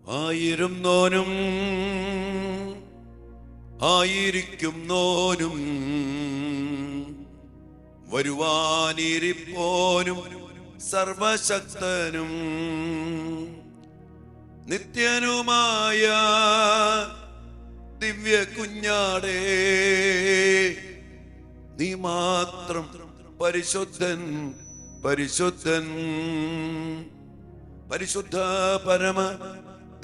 ആയിരുന്നോനും ആയിരിക്കുന്നോനും വരുവാനിരിപ്പോനും സർവശക്തനും നിത്യനുമായ ദിവ്യ കുഞ്ഞാടേ, നീ മാത്രം പരിശുദ്ധൻ പരിശുദ്ധൻ. പരിശുദ്ധ പരമ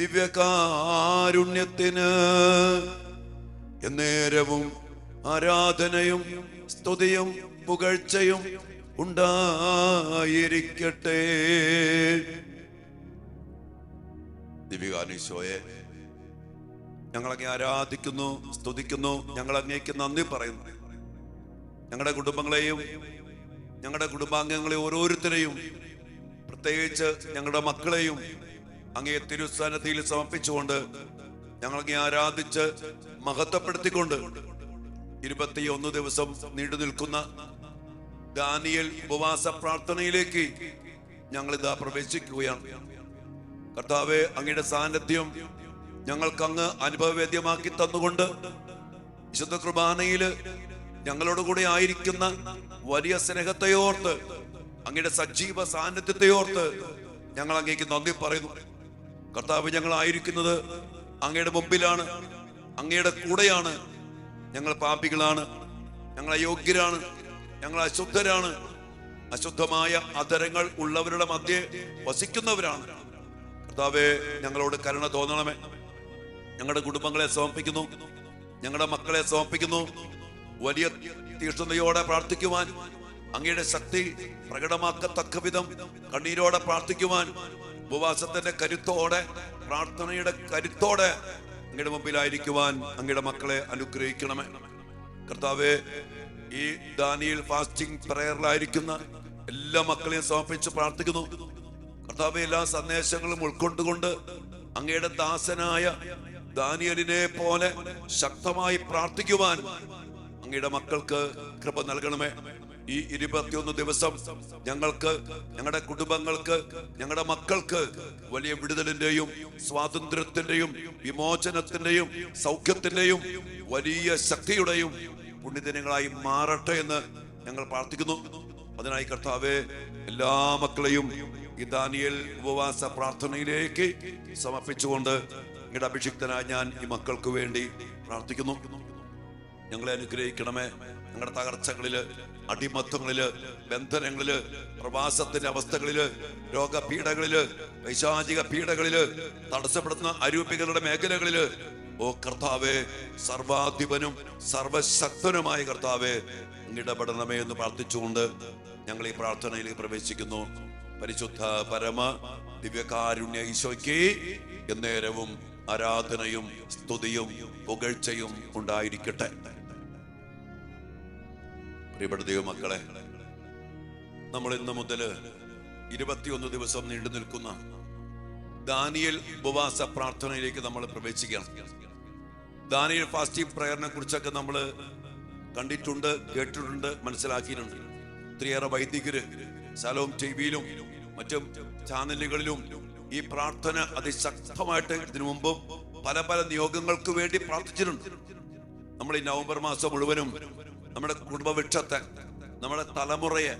ദിവ്യകാരുണ്യത്തിന് എന്നേരവും ആരാധനയും സ്തുതിയും പുകഴ്ചയും ഉണ്ടായിരിക്കട്ടെ. ദിവ്യകാരുണ്യശോയെ, ഞങ്ങളങ്ങേ ആരാധിക്കുന്നു, സ്തുതിക്കുന്നു, ഞങ്ങൾ അങ്ങേക്ക് നന്ദി പറയുന്നു. ഞങ്ങളുടെ കുടുംബങ്ങളെയും ഞങ്ങളുടെ കുടുംബാംഗങ്ങളെയും ഓരോരുത്തരെയും, പ്രത്യേകിച്ച് ഞങ്ങളുടെ മക്കളെയും അങ്ങേ തിരുസന്നിധിയിൽ സമർപ്പിച്ചുകൊണ്ട് ഞങ്ങളങ്ങേ ആരാധിച്ച് മഹത്വപ്പെടുത്തിക്കൊണ്ട് 21 ദിവസം നീണ്ടു നിൽക്കുന്ന ദാനിയേൽ ഉപവാസ പ്രാർത്ഥനയിലേക്ക് ഞങ്ങളിതാ പ്രവേശിക്കുകയാണ്. കർത്താവേ, അങ്ങയുടെ സാന്നിധ്യം ഞങ്ങൾക്ക് അങ്ങ് അനുഭവവേദ്യമാക്കി തന്നുകൊണ്ട് വിശുദ്ധ കുർബാനയില് ഞങ്ങളോടുകൂടി ആയിരിക്കുന്ന വലിയ സ്നേഹത്തെയോർത്ത്, അങ്ങയുടെ സജീവ സാന്നിധ്യത്തെയോർത്ത് ഞങ്ങൾ അങ്ങേക്ക് നന്ദി പറയുന്നു. കർത്താവ്, ഞങ്ങളായിരിക്കുന്നത് അങ്ങയുടെ മുമ്പിലാണ്, അങ്ങയുടെ കൂടെയാണ്. ഞങ്ങൾ പാപികളാണ്, ഞങ്ങൾ അയോഗ്യരാണ്, ഞങ്ങൾ അശുദ്ധരാണ്, അശുദ്ധമായ അധരങ്ങൾ ഉള്ളവരുടെ മധ്യേ വസിക്കുന്നവരാണ്. കർത്താവേ, ഞങ്ങളോട് കരുണ തോന്നണമേ. ഞങ്ങളുടെ കുടുംബങ്ങളെ സമർപ്പിക്കുന്നു, ഞങ്ങളുടെ മക്കളെ സമർപ്പിക്കുന്നു. വലിയ തീഷ്ണതയോടെ പ്രാർത്ഥിക്കുവാൻ, അങ്ങയുടെ ശക്തി പ്രകടമാക്കത്തക്ക വിധം കണ്ണീരോടെ പ്രാർത്ഥിക്കുവാൻ, ഉപവാസത്തിന്റെ കരുത്തോടെ, പ്രാർത്ഥനയുടെ കരുത്തോടെ അങ്ങയുടെ മുമ്പിലായിരിക്കുവാൻ അങ്ങയുടെ മക്കളെ അനുഗ്രഹിക്കണമേ. കർത്താവേ, ഈ ദാനിയേൽ ഫാസ്റ്റിംഗ് പ്രയറിലായിരിക്കുന്ന എല്ലാ മക്കളെയും സമർപ്പിച്ച് പ്രാർത്ഥിക്കുന്നു. കർത്താവേ, എല്ലാ സന്ദേശങ്ങളും ഉൾക്കൊണ്ടുകൊണ്ട് അങ്ങയുടെ ദാസനായ ദാനിയേലിനെ പോലെ ശക്തമായി പ്രാർത്ഥിക്കുവാൻ അങ്ങയുടെ മക്കൾക്ക് കൃപ നൽകണമേ. ഈ 21 ദിവസം ഞങ്ങൾക്ക്, ഞങ്ങളുടെ കുടുംബങ്ങൾക്ക്, ഞങ്ങളുടെ മക്കൾക്ക് വലിയ വിടുതലിന്റെയും സ്വാതന്ത്ര്യത്തിന്റെയും വിമോചനത്തിന്റെയും സൗഖ്യത്തിന്റെയും വലിയ ശക്തിയുടെയും പുണ്യദിനങ്ങളായി മാറട്ടെ എന്ന് ഞങ്ങൾ പ്രാർത്ഥിക്കുന്നു. അതിനായി കർത്താവേ, എല്ലാ മക്കളെയും ഈ ദാനിയേൽ ഉപവാസ പ്രാർത്ഥനയിലേക്ക് സമർപ്പിച്ചുകൊണ്ട് അങ്ങയുടെ അഭിഷിക്തനായ ഞാൻ ഈ മക്കൾക്ക് വേണ്ടി പ്രാർത്ഥിക്കുന്നു. ഞങ്ങളെ അനുഗ്രഹിക്കണമേ. ഞങ്ങളുടെ തകർച്ചകളില്, അടിമത്തങ്ങളില്, ബന്ധനങ്ങളില്, പ്രവാസത്തിന്റെ അവസ്ഥകളില്, രോഗപീഠകളില്, പൈശാചിക പീഠകളില്, തടസ്സപ്പെടുത്തുന്ന അരൂപികളുടെ മേഖലകളില്, ഓ കർത്താവേ, സർവാധിപനും സർവശക്തനുമായ കർത്താവേ, ഇടപെടണമേ എന്ന് പ്രാർത്ഥിച്ചുകൊണ്ട് ഞങ്ങൾ ഈ പ്രാർത്ഥനയിലേക്ക് പ്രവേശിക്കുന്നു. പരിശുദ്ധ പരമ ദിവ്യകാരുണ്യ ഈശോയ്ക്ക് എന്നേരവും ആരാധനയും സ്തുതിയും പുകഴ്ചയും ഉണ്ടായിരിക്കട്ടെ. പ്രിയപ്പെട്ട ദൈവമക്കളെ, നമ്മൾ ഇന്ന് മുതൽ 21 ദിവസം നീണ്ടു നിൽക്കുന്ന ദാനിയേൽ ഉപവാസ പ്രാർത്ഥനയിലേക്ക് നമ്മൾ പ്രവേശിക്കണം. ദാനിയേൽ ഫാസ്റ്റിംഗ് പ്രയറിനെ കുറിച്ചൊക്കെ നമ്മൾ കണ്ടിട്ടുണ്ട്, കേട്ടിട്ടുണ്ട്, മനസ്സിലാക്കിയിട്ടുണ്ട്. ഒത്തിരിയേറെ വൈദികര് ശലോം ടിവിയിലും മറ്റും ചാനലുകളിലും ഈ പ്രാർത്ഥന അതിശക്തമായിട്ട് ഇതിനു മുമ്പും പല പല നിയോഗങ്ങൾക്ക് വേണ്ടി പ്രാർത്ഥിച്ചിട്ടുണ്ട്. നമ്മൾ ഈ നവംബർ മാസം മുഴുവനും നമ്മുടെ കുടുംബവൃക്ഷത്തെ, നമ്മുടെ തലമുറയെ,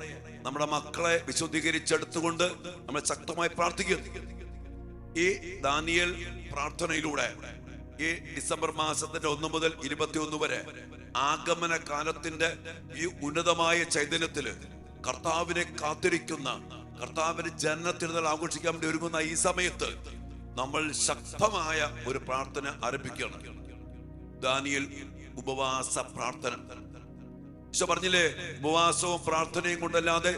നമ്മുടെ മക്കളെ വിശുദ്ധീകരിച്ചെടുത്തുകൊണ്ട് നമ്മൾ ശക്തമായി പ്രാർത്ഥിക്കുന്നു. ഈ ദാനിയേൽ പ്രാർത്ഥനയിലൂടെ ഈ ഡിസംബർ മാസത്തിന്റെ 1 മുതൽ 21 വരെ ആഗമന കാലത്തിന്റെ ഈ ഉന്നതമായ ചൈതന്യത്തില് കർത്താവിനെ കാത്തിരിക്കുന്ന, കർത്താവിന്റെ ജനനത്തിരുന്നാൾ ആഘോഷിക്കാൻ വേണ്ടി ഒരുങ്ങുന്ന ഈ സമയത്ത് നമ്മൾ ശക്തമായ ഒരു പ്രാർത്ഥന ആരംഭിക്കുകയാണ്. ദാനിയേൽ ഉപവാസ പ്രാർത്ഥന. ഈശോ പറഞ്ഞില്ലേ, ഉപവാസവും പ്രാർത്ഥനയും കൊണ്ടല്ലാതെ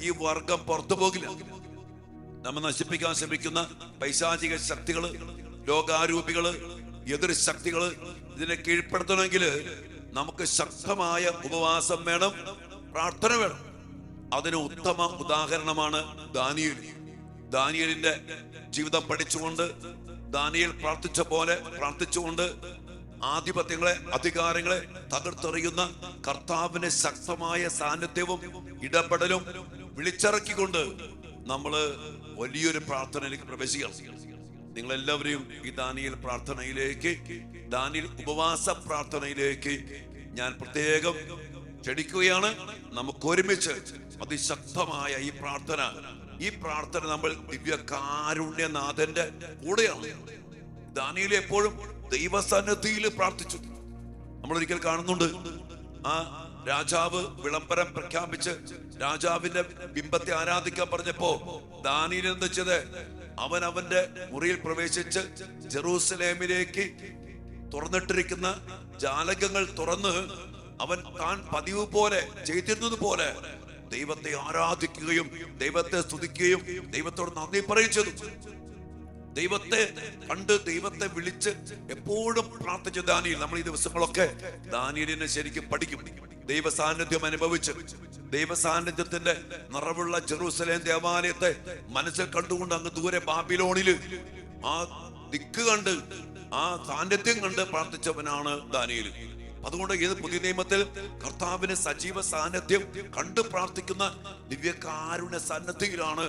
ഈ വർഗം പുറത്തു പോകില്ല. നമ്മെ നശിപ്പിക്കാൻ ശ്രമിക്കുന്ന പൈശാചിക ശക്തികള്, ലോകാരൂപികള്, എതിർ ശക്തികള്, ഇതിനെ കീഴ്പ്പെടുത്തണമെങ്കിൽ നമുക്ക് ശക്തമായ ഉപവാസം വേണം, പ്രാർത്ഥന വേണം. അതിന് ഉത്തമ ഉദാഹരണമാണ് ദാനിയേൽ. ദാനിയേലിന്റെ ജീവിതം പഠിച്ചുകൊണ്ട്, ദാനിയേൽ പ്രാർത്ഥിച്ച പോലെ പ്രാർത്ഥിച്ചുകൊണ്ട് ആധിപത്യങ്ങളെ, അധികാരങ്ങളെ തകർത്തെറിയുന്ന കർത്താവിന്റെ ശക്തമായ സാന്നിധ്യവും ഇടപെടലും വിളിച്ചിറക്കിക്കൊണ്ട് നമ്മള് വലിയൊരു പ്രാർത്ഥനയിലേക്ക് പ്രവേശിക്കണം. നിങ്ങളെല്ലാവരെയും ഈ ദാനിയേൽ പ്രാർത്ഥനയിലേക്ക്, ദാനിയേൽ ഉപവാസ പ്രാർത്ഥനയിലേക്ക് ഞാൻ പ്രത്യേകം ക്ഷണിക്കുകയാണ്. നമുക്ക് ഒരുമിച്ച് അതിശക്തമായ ഈ പ്രാർത്ഥന നമ്മൾ ദിവ്യകാരുണ്യനാഥന്റെ കൂടെയാണ്. ദാനിയേൽ എപ്പോഴും ദൈവസന്നിധിയിൽ പ്രാർത്ഥിച്ചു. നമ്മൾ ഒരിക്കൽ കാണുന്നുണ്ട്, ആ രാജാവ് വിളംബരം പ്രഖ്യാപിച്ച് രാജാവിന്റെ ബിംബത്തെ ആരാധിക്കാൻ പറഞ്ഞപ്പോ ദാനിയേൽ എന്താ ചെയ്ത്, അവന്റെ മുറിയിൽ പ്രവേശിച്ച് ജെറൂസലേമിലേക്ക് തുറന്നിട്ടിരിക്കുന്ന ജാലകങ്ങൾ തുറന്ന് താൻ പതിവ് പോലെ ചെയ്തിരുന്നത് പോലെ ദൈവത്തെ ആരാധിക്കുകയും ദൈവത്തെ സ്തുതിക്കുകയും ദൈവത്തോട് നന്ദി പറയുകയും ചെയ്തു. ദൈവത്തെ കണ്ട് ദൈവത്തെ വിളിച്ച് എപ്പോഴും പ്രാർത്ഥിച്ച ദാനിയേൽ, നമ്മൾ ഈ ദിവസങ്ങളൊക്കെ ദാനിയേലിനെ ശരിക്കും പഠിക്കും. ദൈവ സാന്നിധ്യം അനുഭവിച്ച് ദൈവ സാന്നിധ്യത്തിന്റെ നിറവുള്ള ജെറൂസലേം ദേവാലയത്തെ മനസ്സിൽ കണ്ടുകൊണ്ട് അങ്ങ് ദൂരെ ബാബിലോണില് ആ ദിക്ക് കണ്ട് ആ സാന്നിധ്യം കണ്ട് പ്രാർത്ഥിച്ചവനാണ് ദാനിയേൽ. അതുകൊണ്ട് ഏത് പുതിയ നിയമത്തിൽ കർത്താവിന് സജീവ സാന്നിധ്യം കണ്ട് പ്രാർത്ഥിക്കുന്ന ദിവ്യകാരുണ്യ സന്നദ്ധിയിലാണ്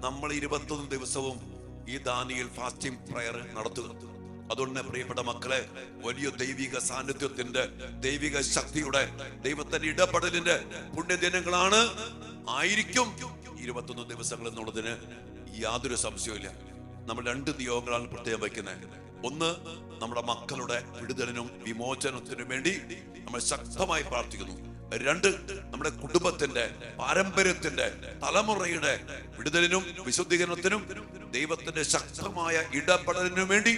നമ്മൾ 21 ദിവസവും ഈ ദാനിയേൽ ഫാസ്റ്റിംഗ് പ്രയർ നടത്തുക. അതുകൊണ്ട് പ്രിയപ്പെട്ട മക്കളെ, വലിയ ദൈവിക സാന്നിധ്യത്തിന്റെ, ദൈവിക ശക്തിയുടെ, ദൈവത്തിന്റെ ഇടപെടലിന്റെ പുണ്യദിനങ്ങളാണ് ആയിരിക്കും 21 ദിവസങ്ങൾ എന്നുള്ളതിന് യാതൊരു സംശയവുമില്ല. നമ്മൾ 2 നിയോഗങ്ങളാണ് പ്രത്യേകം വയ്ക്കുന്നത്. ഒന്ന്, നമ്മുടെ മക്കളുടെ വിടുതലിനും വിമോചനത്തിനും വേണ്ടി നമ്മൾ ശക്തമായി പ്രാർത്ഥിക്കുന്നു. 2, നമ്മുടെ കുടുംബത്തിന്റെ, പാരമ്പര്യത്തിന്റെ, തലമുറയുടെ വിടുതലിനും വിശുദ്ധീകരണത്തിനും ദൈവത്തിന്റെ ശക്തമായ ഇടപെടലിനും വേണ്ടി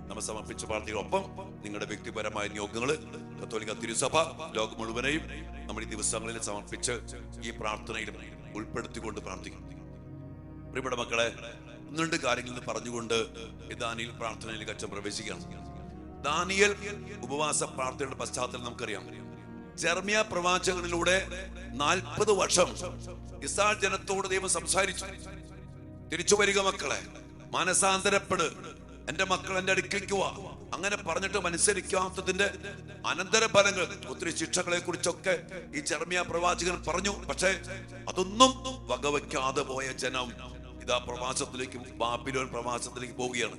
നമ്മൾ സമർപ്പിച്ച പ്രാർത്ഥിക്കും. ഒപ്പം നിങ്ങളുടെ വ്യക്തിപരമായ നിയോഗങ്ങൾ കത്തോലിക്ക തിരുസഭ ലോകം മുഴുവനെയും നമ്മൾ ഈ ദിവസങ്ങളിൽ സമർപ്പിച്ച് ഈ പ്രാർത്ഥനയിൽ ഉൾപ്പെടുത്തിക്കൊണ്ട് പ്രാർത്ഥിക്കും. പ്രിയപ്പെട്ട മക്കളെ, 2 കാര്യങ്ങൾ പറഞ്ഞുകൊണ്ട് ദാനിയേൽ പ്രാർത്ഥനയിലേക്ക് അച്ഛൻ പ്രവേശിക്കുകയാണ്. ദാനിയേൽ ഉപവാസ പ്രാർത്ഥനയുടെ പശ്ചാത്തലം നമുക്കറിയാം. ജെറമ്യാ പ്രവാചകനിലൂടെ 40 വർഷം ഇസ്രായേൽ ജനത്തോട് ദൈവം സംസാരിച്ചു. തിരിച്ചു വരിക മക്കളെ, മനസാന്തരപ്പെട്, എന്റെ മക്കൾ എന്റെ അടുക്കലേക്ക് വാ. അങ്ങനെ പറഞ്ഞിട്ട് അനുസരിക്കാത്തതിന്റെ അനന്തരഫലങ്ങൾ, ഒത്തിരി ശിക്ഷകളെ കുറിച്ചൊക്കെ ഈ ജെറമ്യാ പ്രവാചകൻ പറഞ്ഞു. പക്ഷെ അതൊന്നും വകവയ്ക്കാതെ പോയ ജനം ഇതാ പ്രവാസത്തിലേക്ക്, ബാബിലോൺ പ്രവാസത്തിലേക്ക് പോവുകയാണ്.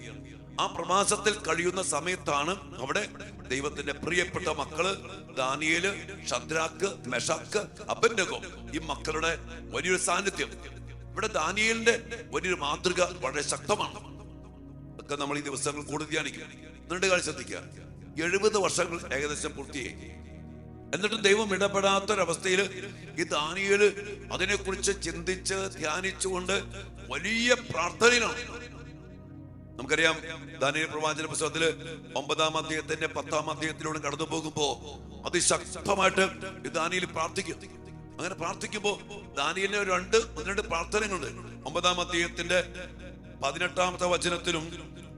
ആ പ്രവാസത്തിൽ കഴിയുന്ന സമയത്താണ് അവിടെ ദൈവത്തിന്റെ പ്രിയപ്പെട്ട മക്കള് ദാനിയേല്, ശദ്രാക്ക്, മെഷാക്ക്, അബേദ്നെഗോ, ഈ മക്കളുടെ വലിയൊരു സാന്നിധ്യം. ഇവിടെ ദാനിയേലിന്റെ വലിയൊരു മാതൃക വളരെ ശക്തമാണ്. ഒക്കെ നമ്മൾ ഈ ദിവസങ്ങൾ കൂടുതൽ ധ്യാനിക്കും. 2 കാര്യം ശ്രദ്ധിക്കുക. 70 വർഷങ്ങൾ ഏകദേശം പൂർത്തിയായി. എന്നിട്ടും ദൈവം ഇടപെടാത്തൊരവസ്ഥയിൽ ഈ ദാനിയേല് അതിനെക്കുറിച്ച് ചിന്തിച്ച് ധ്യാനിച്ചുകൊണ്ട് വലിയ പ്രാർത്ഥനയിലാണ്. നമുക്കറിയാം, ദാനിയേൽ പ്രവാചന പുസ്തകത്തില് 9-ാം അധ്യായത്തിന്റെ 10-ാം അധ്യായത്തിലൂടെ കടന്നു പോകുമ്പോ അതിശക്തമായിട്ട് ദാനിയേൽ പ്രാർത്ഥിക്കും. അങ്ങനെ പ്രാർത്ഥിക്കുമ്പോ ദാനിയേലിന് 2 പ്രാർത്ഥനകളുണ്ട്. 9-ാം അധ്യായത്തിന്റെ 18-ാമത്തെ വചനത്തിലും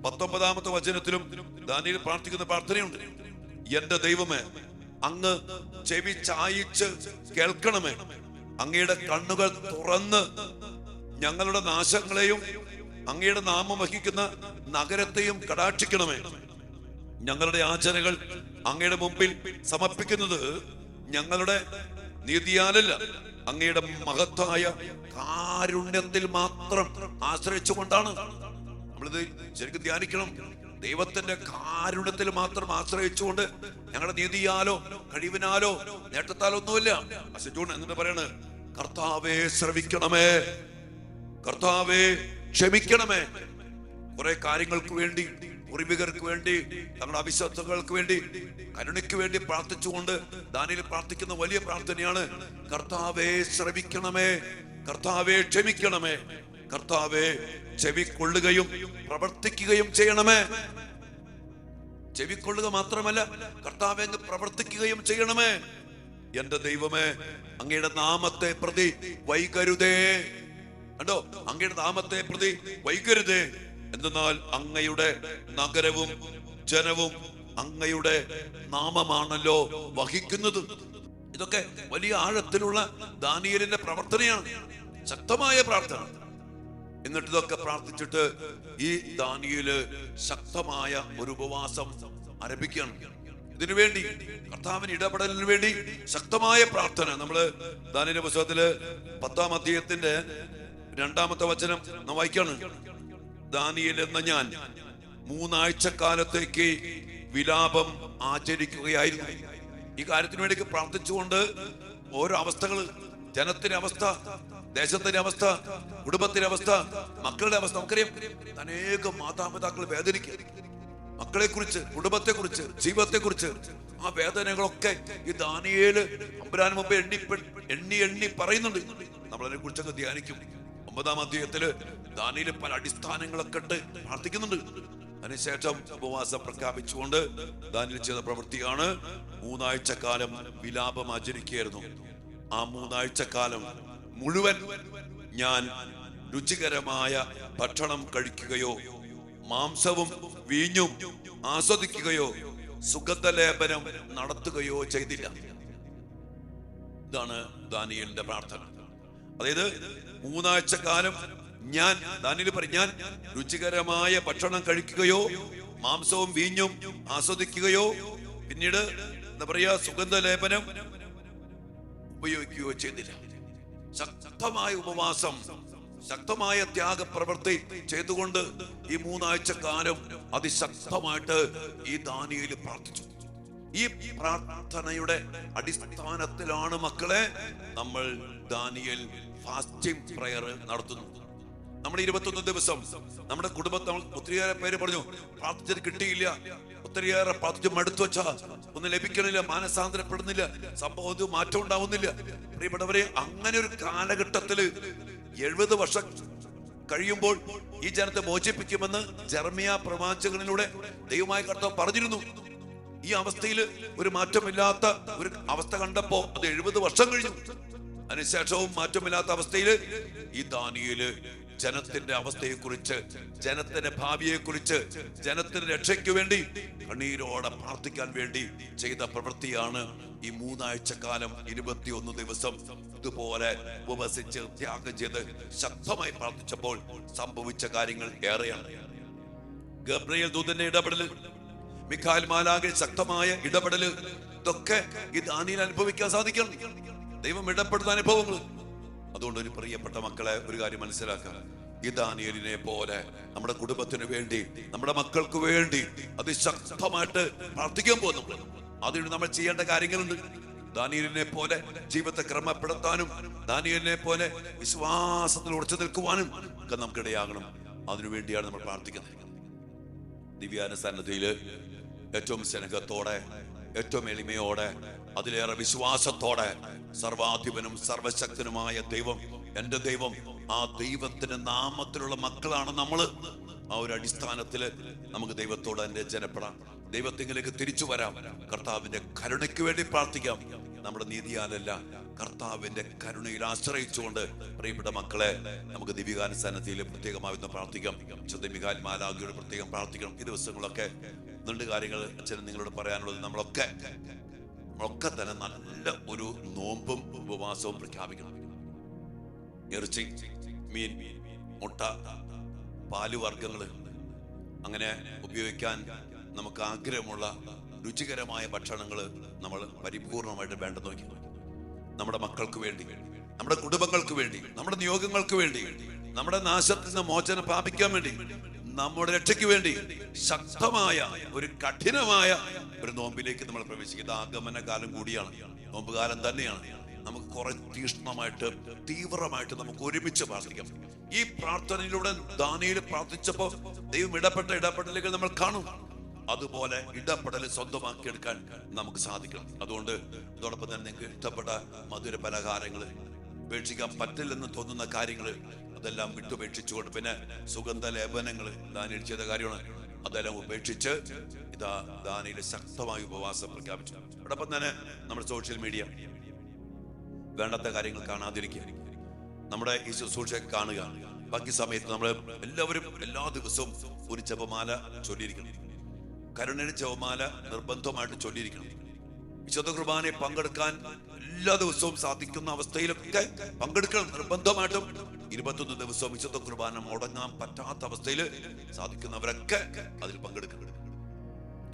19-ാമത്തെ വചനത്തിലും ദാനിയേൽ പ്രാർത്ഥിക്കുന്ന പ്രാർത്ഥനയുണ്ട്. എന്റെ ദൈവമേ, അങ്ങ് ചെവി ചായിച്ച് കേൾക്കണമേ. അങ്ങയുടെ കണ്ണുകൾ തുറന്ന് ഞങ്ങളുടെ നാശങ്ങളെയും അങ്ങയുടെ നാമം വഹിക്കുന്ന നഗരത്തെയും കടാക്ഷിക്കണമേ. ഞങ്ങളുടെ ആചരണകൾ അങ്ങയുടെ മുമ്പിൽ സമർപ്പിക്കുന്നത് ഞങ്ങളുടെ നീതിയാലല്ല, അങ്ങയുടെ മഹത്തായ കാരുണ്യത്തിൽ മാത്രം ആശ്രയിച്ചുകൊണ്ടാണ്. നമ്മളിത് ശരിക്കും ധ്യാനിക്കണം. ദൈവത്തിന്റെ കാരുണ്യത്തിൽ മാത്രം ആശ്രയിച്ചുകൊണ്ട് ഞങ്ങളുടെ നീതിയാലോ കഴിവിനാലോ നേട്ടത്താലോ ഒന്നുമില്ല. എന്നിട്ട് പറയണ്, കർത്താവേ ശ്രവിക്കണമേ, കർത്താവേ ക്ഷമിക്കണമേ. കുറെ കാര്യങ്ങൾക്ക് വേണ്ടി, പൂർവികർക്ക് വേണ്ടി, തങ്ങളുടെ അവിശ്വാസങ്ങൾക്ക് വേണ്ടി, കരുണയ്ക്ക് വേണ്ടി പ്രാർത്ഥിച്ചുകൊണ്ട് ദാനിയേൽ പ്രാർത്ഥിക്കുന്ന വലിയ പ്രാർത്ഥനയാണ്, കർത്താവേ ശ്രവിക്കണമേ, കർത്താവേ ക്ഷമിക്കണമേ, കർത്താവേ ചെവിക്കൊള്ളുകയും പ്രവർത്തിക്കുകയും ചെയ്യണമേ. ചെവിക്കൊള്ളുക മാത്രമല്ല, കർത്താവേ അങ്ങ് പ്രവർത്തിക്കുകയും ചെയ്യണമേ. എന്റെ ദൈവമേ, അങ്ങയുടെ നാമത്തെ പ്രതി വൈകരുതേ. കണ്ടോ, അങ്ങയുടെ നാമത്തെ പ്രതി വൈകരുതേ. എന്തെന്നാൽ അങ്ങയുടെ നഗരവും ജനവും അങ്ങയുടെ നാമമാണല്ലോ വഹിക്കുന്നത്. ഇതൊക്കെ വലിയ ആഴത്തിലുള്ള ദാനിയേലിന്റെ പ്രവർത്തനയാണ്, ശക്തമായ പ്രാർത്ഥന. എന്നിട്ട് ഇതൊക്കെ പ്രാർത്ഥിച്ചിട്ട് ഈ ദാനിയേല് ശക്തമായ ഒരു ഉപവാസം ആരംഭിക്കുകയാണ്. ഇതിനുവേണ്ടി, കർത്താവിന് ഇടപെടലിന് വേണ്ടി ശക്തമായ പ്രാർത്ഥന. നമ്മള് ദാനിയേലിന്റെ പുസ്തകത്തില് 10-ാം അധ്യായത്തിന്റെ 2-ാമത്തെ വചനം നാം വായിക്കാണ്. ദാനിയേൽ എന്ന ഞാൻ 3 ആഴ്ചക്കാലത്തേക്ക് വിലാപം ആചരിക്കുകയായിരുന്നു. ഈ കാര്യത്തിന് വേണ്ടി പ്രാർത്ഥിച്ചുകൊണ്ട് ഓരോ അവസ്ഥകൾ, ജനത്തിന്റെ അവസ്ഥ, ദേശത്തിന്റെ അവസ്ഥ, കുടുംബത്തിന്റെ അവസ്ഥ, മക്കളുടെ അവസ്ഥ. നമുക്കറിയാം, അനേകം മാതാപിതാക്കൾ വേദനിക്കുക, മക്കളെ കുറിച്ച്, കുടുംബത്തെ കുറിച്ച്, ജീവിതത്തെ കുറിച്ച്. ആ വേദനകളൊക്കെ ഈ ദാനിയേല് അമ്പരാന് മുമ്പ് എണ്ണി പറയുന്നുണ്ട്. നമ്മളതിനെ കുറിച്ചൊക്കെ ധ്യാനിക്കും. 9-ാം അധ്യായത്തില് ദാനിയേല് പല അടിസ്ഥാനങ്ങളൊക്കെ ഇട്ട് പ്രാർത്ഥിക്കുന്നുണ്ട്. അതിനുശേഷം ഉപവാസം പ്രഖ്യാപിച്ചുകൊണ്ട് ദാനിയേൽ ചെയ്ത പ്രവൃത്തിയാണ് 3 ആഴ്ചക്കാലം വിലാപം ആചരിക്കുകയായിരുന്നു. ആ 3 ആഴ്ചക്കാലം മുഴുവൻ ഞാൻ രുചികരമായ ഭക്ഷണം കഴിക്കുകയോ മാംസവും വീഞ്ഞും ആസ്വദിക്കുകയോ സുഗന്ധലേപനം നടത്തുകയോ ചെയ്തില്ല. ഇതാണ് ദാനിയേലിന്റെ പ്രാർത്ഥന. അതായത് 3 ആഴ്ചക്കാലം ഞാൻ, ദാനിയേൽ പറയും, ഞാൻ രുചികരമായ ഭക്ഷണം കഴിക്കുകയോ മാംസവും വീഞ്ഞും ആസ്വദിക്കുകയോ പിന്നീട് എന്താ പറയാ സുഗന്ധലേപനം ഉപയോഗിക്കുകയോ ചെയ്തില്ല. ശക്തമായ ഉപവാസം, ശക്തമായ ത്യാഗപ്രവൃത്തി ചെയ്തുകൊണ്ട് ഈ 3 ആഴ്ചക്കാലം അതിശക്തമായിട്ട് ഈ ദാനിയേൽ പ്രാർത്ഥിച്ചു. ഈ പ്രാർത്ഥനയുടെ അടിസ്ഥാനത്തിലാണ് മക്കളെ നമ്മൾ ദാനിയേൽ ഫാസ്റ്റിംഗ് പ്രയർ നടത്തുന്നു. നമ്മൾ 21 ദിവസം നമ്മുടെ കുടുംബത്തിൽ ഒത്തിരിയേറെ പേര് പറഞ്ഞു പ്രാർത്ഥിച്ചത് കിട്ടിയില്ല, ഒത്തിരിയേറെ പ്രാർത്ഥിച്ച് മടുത്തു വെച്ചാ ഒന്നും ലഭിക്കണില്ല, മാനസാന്തരപ്പെടുന്നില്ല, സംഭവം മാറ്റം ഉണ്ടാവുന്നില്ല. പ്രിയപ്പെട്ടവരെ, അങ്ങനെ ഒരു കാലഘട്ടത്തില് 70 വർഷം കഴിയുമ്പോൾ ഈ ജനത്തെ മോചിപ്പിക്കുമെന്ന് ജെറമ്യാ പ്രവാചകനിലൂടെ ദൈവമായ കർത്താവ് പറഞ്ഞിരുന്നു. ഈ അവസ്ഥയിൽ ഒരു മാറ്റമില്ലാത്ത ഒരു അവസ്ഥ കണ്ടപ്പോ അത് 70 വർഷം കഴിഞ്ഞു. അതിനുശേഷവും മാറ്റമില്ലാത്ത അവസ്ഥയിൽ ഈ ദാനിയേൽ ജനത്തിന്റെ അവസ്ഥയെക്കുറിച്ച്, ജനത്തിന്റെ ഭാവിയെക്കുറിച്ച്, ജനത്തിന്റെ രക്ഷയ്ക്ക് വേണ്ടി കണ്ണീരോടെ പ്രാർത്ഥിക്കാൻ വേണ്ടി ചെയ്ത പ്രവൃത്തിയാണ് ഈ 3 ആഴ്ചക്കാലം 21 ദിവസം ഇതുപോലെ ഉപവസിച്ച് ത്യാഗം ചെയ്ത് ശക്തമായി പ്രാർത്ഥിച്ചപ്പോൾ സംഭവിച്ച കാര്യങ്ങൾ ഏറെയാണ്. ഗബ്രിയേൽ ദൂതന്റെ ഇടപെടല്, മിഖായേൽ മാലാഖയുടെ ശക്തമായ ഇടപെടല്, ഇതൊക്കെ ഈ ദാനിയേൽ അനുഭവിക്കാൻ സാധിക്കണം. ദൈവം ഇടപെടുന്ന അനുഭവങ്ങൾ. അതുകൊണ്ട് ഒരു പ്രിയപ്പെട്ട മക്കളെ, ഒരു കാര്യം മനസ്സിലാക്കുക, ഈ ദാനിയേലിനെ പോലെ നമ്മുടെ കുടുംബത്തിന് വേണ്ടി, നമ്മുടെ മക്കൾക്ക് വേണ്ടി അതിശക്തമായിട്ട് പ്രാർത്ഥിക്കാൻ പോകുന്നു. അതിന് നമ്മൾ ചെയ്യേണ്ട കാര്യങ്ങളുണ്ട്. ദാനിയേലിനെ പോലെ ജീവിതത്തെ ക്രമപ്പെടുത്താനും ദാനിയേലിനെ പോലെ വിശ്വാസത്തിൽ ഉറച്ചു നിൽക്കുവാനും ഒക്കെ നമുക്കിടയാകണം. അതിനുവേണ്ടിയാണ് നമ്മൾ പ്രാർത്ഥിക്കുന്നത്. ദിവ്യാനുസന്നതിയില് ഏറ്റവും സ്നേഹത്തോടെ, ഏറ്റവും എളിമയോടെ, അതിലേറെ വിശ്വാസത്തോടെ സർവാധിപനും സർവശക്തനുമായ ദൈവം, എന്റെ ദൈവം, ആ ദൈവത്തിന്റെ നാമത്തിലുള്ള മക്കളാണ് നമ്മള്. ആ ഒരു അടിസ്ഥാനത്തില് നമുക്ക് ദൈവത്തോട് എന്റെ ജനപ്പെടാം, ദൈവത്തിലേക്ക് തിരിച്ചു വരാം, കർത്താവിന്റെ കരുണയ്ക്ക് വേണ്ടി പ്രാർത്ഥിക്കാം. നമ്മുടെ നീതിയാലല്ല, കർത്താവിന്റെ കരുണയിൽ ആശ്രയിച്ചുകൊണ്ട് പ്രിയപ്പെട്ട മക്കളെ നമുക്ക് ദിവ്യകാനുസന്നതിയിൽ പ്രത്യേകമായി ഒന്ന് പ്രാർത്ഥിക്കാം. മിഖായേൽ മാലാഖയോട് പ്രത്യേകം പ്രാർത്ഥിക്കണം. ഈ ദിവസങ്ങളൊക്കെ രണ്ട് കാര്യങ്ങൾ അച്ഛനും നിങ്ങളോട് പറയാനുള്ളത്, നമ്മളൊക്കെ തന്നെ നല്ല ഒരു നോമ്പും ഉപവാസവും പ്രഖ്യാപിക്കണം. ഇറച്ചി, മീൻ, മുട്ട, പാലുവർഗ്ഗങ്ങള് അങ്ങനെ ഉപയോഗിക്കാൻ നമുക്ക് ആഗ്രഹമുള്ള രുചികരമായ ഭക്ഷണങ്ങൾ നമ്മൾ പരിപൂർണമായിട്ട് വേണ്ടെന്ന് നോക്കി. നമ്മുടെ മക്കൾക്ക് വേണ്ടി, നമ്മുടെ കുടുംബങ്ങൾക്ക് വേണ്ടി, നമ്മുടെ നിയോഗങ്ങൾക്ക് വേണ്ടി, നമ്മുടെ നാശത്തിൽ നിന്ന് മോചനം പ്രാപിക്കാൻ വേണ്ടി, നമ്മുടെ രക്ഷയ്ക്ക് വേണ്ടി ശക്തമായ ഒരു കഠിനമായ ഒരു നോമ്പിലേക്ക് നമ്മൾ പ്രവേശിക്കുന്നത് ആഗമന കാലം കൂടിയാണ്, നോമ്പുകാലം തന്നെയാണ്. നമുക്ക് കുറെ തീഷ്ണമായിട്ട്, തീവ്രമായിട്ട് നമുക്ക് ഒരുമിച്ച് പ്രാർത്ഥിക്കാം. ഈ പ്രാർത്ഥനയിലൂടെ ദാനിയേൽ പ്രാർത്ഥിച്ചപ്പോ ദൈവം ഇടപെടലുകൾ നമ്മൾ കാണും. അതുപോലെ ഇടപെടൽ സ്വന്തമാക്കിയെടുക്കാൻ നമുക്ക് സാധിക്കണം. അതുകൊണ്ട് അതോടൊപ്പം തന്നെ നിങ്ങൾക്ക് ഇഷ്ടപ്പെട്ട മധുര പലഹാരങ്ങൾ, ഉപേക്ഷിക്കാൻ പറ്റില്ലെന്ന് തോന്നുന്ന കാര്യങ്ങൾ അതെല്ലാം വിട്ടുപേക്ഷിച്ചുകൊണ്ട്, പിന്നെ സുഗന്ധ ലേപനങ്ങൾ ദാനിയേൽ ചെയ്ത കാര്യമാണ്, അതെല്ലാം ഉപേക്ഷിച്ച് ഇതാ ദാനിയേൽ ശക്തമായ ഉപവാസം പ്രഖ്യാപിച്ചു. അതോടൊപ്പം തന്നെ നമ്മുടെ സോഷ്യൽ മീഡിയ വേണ്ടാത്ത കാര്യങ്ങൾ കാണാതിരിക്കുക, നമ്മുടെ ഈ ശുശ്രൂഷ കാണുക. ബാക്കി സമയത്ത് നമ്മൾ എല്ലാവരും എല്ലാ ദിവസവും ഒരു ജപമാല ചൊല്ലിയിരിക്കണം. കരുണയുടെ ജപമാല നിർബന്ധമായിട്ട് ചൊല്ലിയിരിക്കണം. വിശുദ്ധ കുർബാനയിൽ പങ്കെടുക്കാൻ എല്ലാ ദിവസവും സാധിക്കുന്ന അവസ്ഥയിലൊക്കെ പങ്കെടുക്കണം നിർബന്ധമായിട്ടും. 21 ദിവസവും വിശുദ്ധ കുർബാന മുടങ്ങാൻ പറ്റാത്ത അവസ്ഥയിൽ സാധിക്കുന്നവരൊക്കെ അതിൽ പങ്കെടുക്കണം.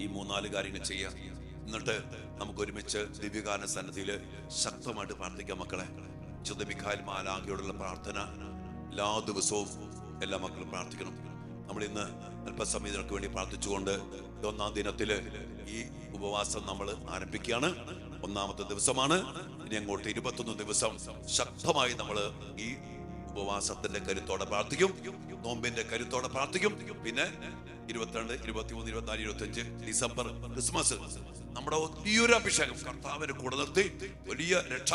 ഈ 3-4 കാര്യങ്ങൾ ചെയ്യാം. എന്നിട്ട് നമുക്ക് ഒരുമിച്ച് ദിവ്യകാന സന്നിധിയിൽ ശക്തമായിട്ട് പ്രാർത്ഥിക്കാം. മക്കളെ, വിശുദ്ധ മിഖായേൽ മാലാഖയോടുള്ള പ്രാർത്ഥന എല്ലാ ദിവസവും എല്ലാ മക്കളും പ്രാർത്ഥിക്കണം. നമ്മൾ ഇന്ന് അല്പസമയം ഇതിനൊക്കെ വേണ്ടി പ്രാർത്ഥിച്ചുകൊണ്ട് ഒന്നാം ദിനത്തില് ഈ ഉപവാസം നമ്മൾ ആരംഭിക്കുകയാണ്. ഒന്നാമത്തെ ദിവസമാണ്. ഇനി അങ്ങോട്ട് 21 ദിവസം ശക്തമായി നമ്മൾ ഈ ഉപവാസത്തിന്റെ കരുത്തോടെ പ്രാർത്ഥിക്കും, നോമ്പിന്റെ കരുത്തോടെ പ്രാർത്ഥിക്കും. പിന്നെ 22, 23, 24, 25 ഡിസംബർ ക്രിസ്മസ് നമ്മുടെ വലിയൊരു അഭിഷേകം കർത്താവിനെ കൂടെ നിർത്തി വലിയ രക്ഷ,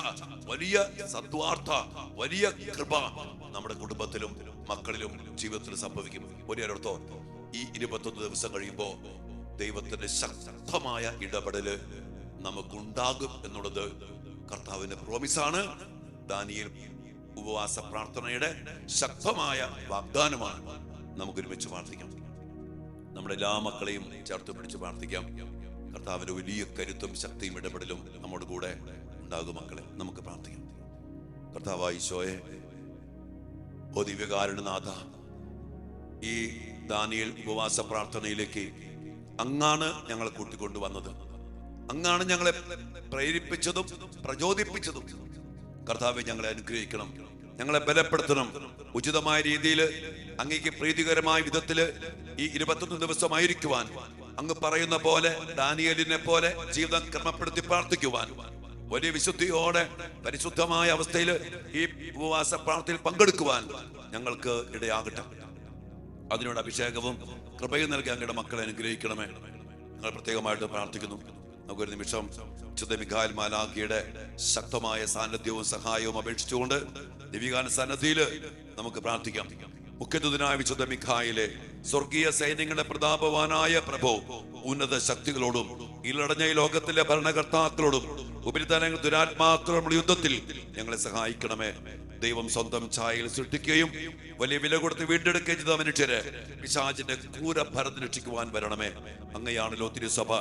വലിയ സദ്വാർത്ത, വലിയ കൃപ നമ്മുടെ കുടുംബത്തിലും മക്കളിലും ജീവിതത്തിലും സംഭവിക്കും. ഒരേടത്തോ ഈ 21 ദിവസം കഴിയുമ്പോ ദൈവത്തിന്റെ ശക്തമായ ഇടപെടല് നമുക്കുണ്ടാകും എന്നുള്ളത് കർത്താവിന്റെ പ്രോമിസാണ്. ദാനിയേൽ ഉപവാസ പ്രാർത്ഥനയുടെ ശക്തമായ വാഗ്ദാനമാണ്. നമുക്ക് ഒരുമിച്ച് പ്രാർത്ഥിക്കാം. നമ്മുടെ എല്ലാ മക്കളെയും ചേർത്ത് പിടിച്ച് പ്രാർത്ഥിക്കാം. കർത്താവിന്റെ വലിയ കരുത്തും ശക്തിയും ഇടപെടലും നമ്മുടെ കൂടെ ഉണ്ടാകും. മക്കളെ, നമുക്ക് പ്രാർത്ഥിക്കാം. കർത്താവായ ഈശോയെ, ഓ ദിവ്യകാരുണ്യനാഥ, ഈ ദാനിയേൽ ഉപവാസ പ്രാർത്ഥനയിലേക്ക് അങ്ങാണ് ഞങ്ങളെ കൂട്ടിക്കൊണ്ടുവന്നത്, അങ്ങാണ് ഞങ്ങളെ പ്രേരിപ്പിച്ചതും പ്രചോദിപ്പിച്ചതും. കർത്താവെ, ഞങ്ങളെ അനുഗ്രഹിക്കണം, ഞങ്ങളെ ബലപ്പെടുത്തണം. ഉചിതമായ രീതിയിൽ അങ്ങേക്ക് പ്രീതികരമായ വിധത്തില് ഈ 21 ദിവസമായിരിക്കുവാൻ അങ്ങ് പറയുന്ന പോലെ ദാനിയേലിനെ പോലെ ജീവിതം ക്രമപ്പെടുത്തി പ്രാർത്ഥിക്കുവാൻ വലിയ വിശുദ്ധിയോടെ പരിശുദ്ധമായ അവസ്ഥയിൽ ഈ ഉപവാസ പ്രാർത്ഥനയിൽ പങ്കെടുക്കുവാൻ ഞങ്ങൾക്ക് ഇടയാകട്ടെ. അതിനോട് അഭിഷേകവും കൃപയും നൽകി അങ്ങയുടെ മക്കളെ അനുഗ്രഹിക്കണമേ. ഞങ്ങൾ പ്രത്യേകമായിട്ട് പ്രാർത്ഥിക്കുന്നു. നമുക്കൊരു നിമിഷം വിശുദ്ധ മിഖായേൽ മാലാഖയുടെ ശക്തമായ സാന്നിധ്യവും സഹായവും അപേക്ഷിച്ചുകൊണ്ട് ദിവ്യകാന സന്നദ്ധിയിൽ നമുക്ക് പ്രാർത്ഥിക്കാം. മുഖ്യദൂതനായ വിശുദ്ധ മിഖായേലെ, സ്വർഗീയ സൈന്യങ്ങളുടെ പ്രതാപവാനായ പ്രഭു, ഉന്നത ശക്തികളോടും ഇല്ലടഞ്ഞ ഈ ലോകത്തിലെ ഭരണകർത്താക്കളോടും ഉപരിതലങ്ങൾ ദുരാത്മാക്കളുടെ യുദ്ധത്തിൽ ഞങ്ങളെ സഹായിക്കണമേ. ദൈവം സ്വന്തം ഛായയിൽ സൃഷ്ടിക്കുകയും വലിയ വില കൊടുത്ത് വീണ്ടെടുക്കുകയും ചെയ്ത മനുഷ്യരെ പിശാചിന്റെ ക്രൂരഭരത്തിൽ രക്ഷിക്കുവാൻ വരണമേ. അങ്ങയാണല്ലോ തിരുസഭ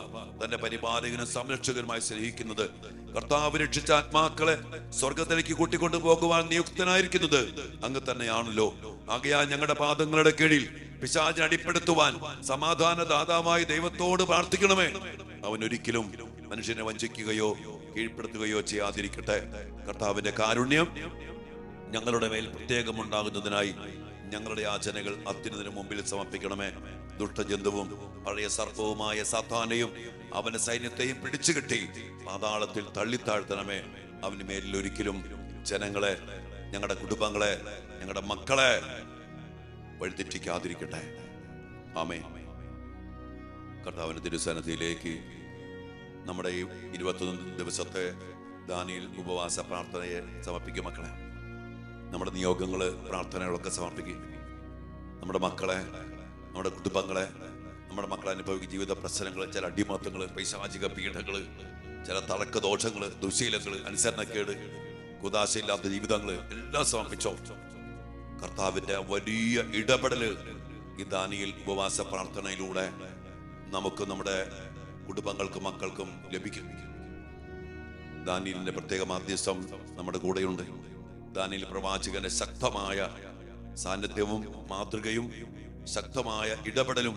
തന്റെ പരിപാലകനും സംരക്ഷകനുമായി സ്നേഹിക്കുന്നത്. കർത്താവ് രക്ഷിച്ച ആത്മാക്കളെ സ്വർഗത്തിലേക്ക് കൂട്ടിക്കൊണ്ടു പോകുവാൻ നിയുക്തനായിരിക്കുന്നത് അങ്ങ് തന്നെയാണല്ലോ. ആകയാൽ ഞങ്ങളുടെ പാദങ്ങളുടെ കീഴിൽ പിശാചിനെ അടിപ്പെടുത്തുവാൻ സമാധാന ദാതാവായ ദൈവത്തോട് പ്രാർത്ഥിക്കണമേ. അവൻ ഒരിക്കലും മനുഷ്യനെ വഞ്ചിക്കുകയോ കീഴ്പ്പെടുത്തുകയോ ചെയ്യാതിരിക്കട്ടെ. കർത്താവിന്റെ കാരുണ്യം ഞങ്ങളുടെ മേൽ പ്രത്യേകം ഉണ്ടാകുന്നതിനായി ഞങ്ങളുടെ യാചനകൾ അത്യുന്നതിന് മുമ്പിൽ സമർപ്പിക്കണമേ. ദുഷ്ടജന്തുവും പഴയ സർപ്പവുമായ സാത്താനെയും അവന്റെ സൈന്യത്തെയും പിടിച്ചു കെട്ടി പാതാളത്തിൽ തള്ളിത്താഴ്ത്തണമേ. അവന് മേലിൽ ഒരിക്കലും ജനങ്ങളെ, ഞങ്ങളുടെ കുടുംബങ്ങളെ, ഞങ്ങളുടെ മക്കളെ വഴിതെറ്റിക്കാതിരിക്കട്ടെ. ആമേൻ. കർത്താവിന്റെ തിരുസന്നിധിയിലേക്ക് നമ്മുടെ ഈ 21 ദിവസത്തെ ദാനിയേൽ ഉപവാസ പ്രാർത്ഥനയെ സമർപ്പിക്കും. മക്കളെ, നമ്മുടെ നിയോഗങ്ങള്, പ്രാർത്ഥനകളൊക്കെ സമർപ്പിക്കും. നമ്മുടെ മക്കളെ, നമ്മുടെ കുടുംബങ്ങളെ, നമ്മുടെ മക്കളെ അനുഭവിക്കുന്ന ജീവിത പ്രശ്നങ്ങൾ, ചില അടിമത്തങ്ങള്, പൈശാചിക പീഡകള്, ചില തളക്ക ദോഷങ്ങള്, ദുശീലങ്ങള്, അനുസരണക്കേട്, കുദാശയില്ലാത്ത ജീവിതങ്ങള് എല്ലാം സമർപ്പിച്ചോ. കർത്താവിന്റെ വലിയ ഇടപെടല് ഈ ദാനിയേൽ ഉപവാസ പ്രാർത്ഥനയിലൂടെ നമുക്ക് നമ്മുടെ കുടുംബങ്ങൾക്കും മക്കൾക്കും ലഭിക്കും. ദാനിയേലിന്റെ പ്രത്യേക മാധ്യസ്ഥം നമ്മുടെ കൂടെയുണ്ട്. ദാനിയേൽ പ്രവാചകന്റെ ശക്തമായ സാന്നിധ്യവും മാതൃകയും ശക്തമായ ഇടപെടലും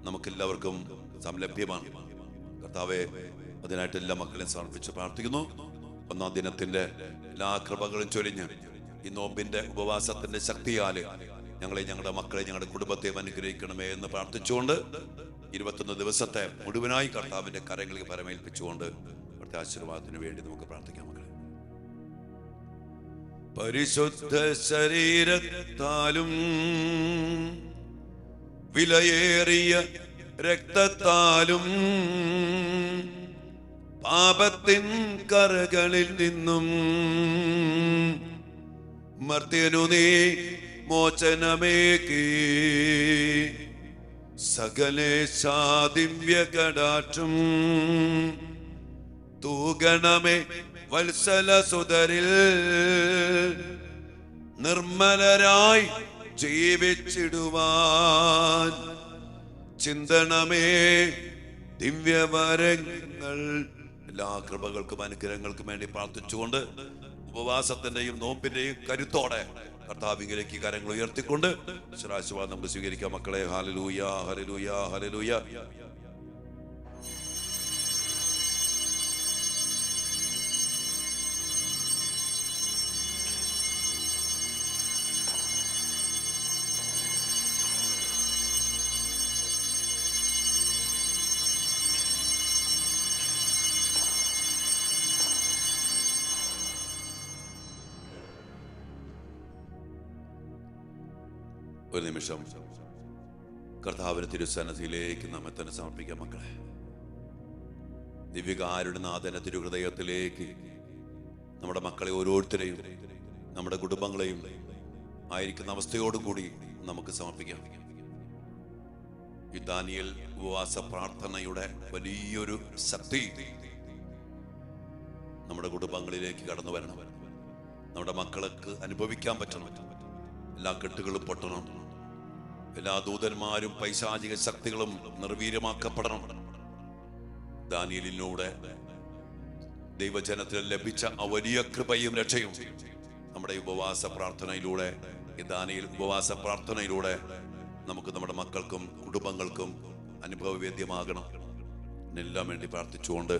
നമുക്കെല്ലാവർക്കും സംലഭ്യമാണ്. കർത്താവെ, അതിനായിട്ട് എല്ലാ മക്കളെയും സമർപ്പിച്ച് പ്രാർത്ഥിക്കുന്നു. ഒന്നാം ദിനത്തിന്റെ എല്ലാ കൃപകളും ചൊരിഞ്ഞ് ഈ നോമ്പിന്റെ ഉപവാസത്തിന്റെ ശക്തിയാല് ഞങ്ങളെ, ഞങ്ങളുടെ മക്കളെ, ഞങ്ങളുടെ കുടുംബത്തെ അനുഗ്രഹിക്കണമേ എന്ന് പ്രാർത്ഥിച്ചുകൊണ്ട് 21 ദിവസത്തെ മുഴുവനായി കർത്താവിന്റെ കരങ്ങളിൽ പരമേൽപ്പിച്ചുകൊണ്ട് അവിടുത്തെ ആശീർവാദത്തിന് വേണ്ടി നമുക്ക് പ്രാർത്ഥിക്കാം. മക്കളെ, പരിശുദ്ധ ശരീരത്താലും വിലയേറിയ രക്തത്താലും പാപത്തിൻ കറകളിൽ നിന്നും മർത്യനു നീ മോചനമേകി സകലേശാ ദിവ്യ കടാക്ഷം തൂഗണമേ വത്സല സുതരിൽ നിർമ്മലരായി ജീവിച്ചിടുവാൻ ചിന്തണമേ ദിവ്യവരങ്ങൾ. എല്ലാ കൃപകൾക്കും അനുഗ്രഹങ്ങൾക്കും വേണ്ടി പ്രാർത്ഥിച്ചുകൊണ്ട് ഉപവാസത്തിന്റെയും നോമ്പിന്റെയും കരുത്തോടെ കർത്താവിലേക്ക് കരങ്ങൾ ഉയർത്തിക്കൊണ്ട് ആശീർവാദം നമുക്ക് സ്വീകരിക്കാം. മക്കളെ, ഹല്ലേലൂയ, ഹല്ലേലൂയ, ഹല്ലേലൂയ. നിമിഷം കർത്താവിന്റെ തിരുസന്നിധിയിലേക്ക് നമ്മെ തന്നെ സമർപ്പിക്കാം. മക്കളെ, ദിവ്യകാരുടെ നാഥന്റെ തിരുഹൃദയത്തിലേക്ക് നമ്മുടെ മക്കളെ ഓരോരുത്തരെയും നമ്മുടെ കുടുംബങ്ങളെയും ആയിരിക്കുന്ന അവസ്ഥയോടുകൂടി നമുക്ക് സമർപ്പിക്കാം. ഈ ദാനിയേൽ ഉപവാസ പ്രാർത്ഥനയുടെ വലിയൊരു ശക്തി നമ്മുടെ കുടുംബങ്ങളിലേക്ക് കടന്നു വരണം. നമ്മുടെ മക്കൾക്ക് അനുഭവിക്കാൻ പറ്റണം. എല്ലാ കെട്ടുകളും പൊട്ടണം. എല്ലാ ദൂതന്മാരും പൈശാചിക ശക്തികളും നിർവീര്യമാക്കപ്പെടണം. ദാനിയേലിലൂടെ ദൈവജനത്തിൽ ലഭിച്ച ആ വലിയ കൃപയും രക്ഷയും നമ്മുടെ ഉപവാസ പ്രാർത്ഥനയിലൂടെ, ഈ ദാനിയേൽ ഉപവാസ പ്രാർത്ഥനയിലൂടെ നമുക്ക് നമ്മുടെ മക്കൾക്കും കുടുംബങ്ങൾക്കും അനുഭവവേദ്യമാകണം. ഇതിനെല്ലാം വേണ്ടി പ്രാർത്ഥിച്ചുകൊണ്ട്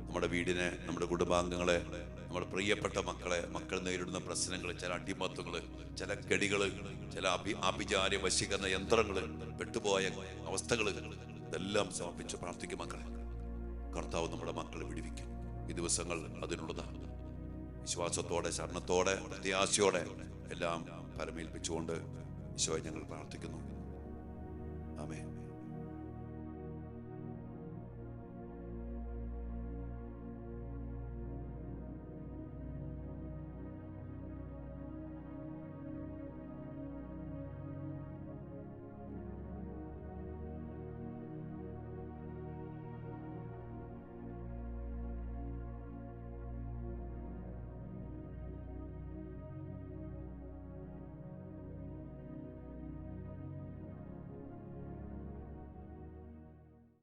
നമ്മുടെ വീടിനെ, നമ്മുടെ കുടുംബാംഗങ്ങളെ, നമ്മുടെ പ്രിയപ്പെട്ട മക്കളെ, മക്കൾ നേരിടുന്ന പ്രശ്നങ്ങൾ, ചില അടിമത്തങ്ങൾ, ചില കെടികൾ, ചില ആഭിചാര്യ വശീകരണ യന്ത്രങ്ങൾ, പെട്ടുപോയ അവസ്ഥകൾ, ഇതെല്ലാം സമർപ്പിച്ച് പ്രാർത്ഥിക്കും. മക്കളെ, കർത്താവ് നമ്മുടെ മക്കളെ വിടുവിക്കും. ഈ ദിവസങ്ങൾ അതിനുള്ളതാണ്. വിശ്വാസത്തോടെ, ശരണത്തോടെ, പ്രത്യാശയോടെ എല്ലാം പരമേൽപ്പിച്ചുകൊണ്ട് ഈശോയെ ഞങ്ങൾ പ്രാർത്ഥിക്കുന്നു. ആമേൻ.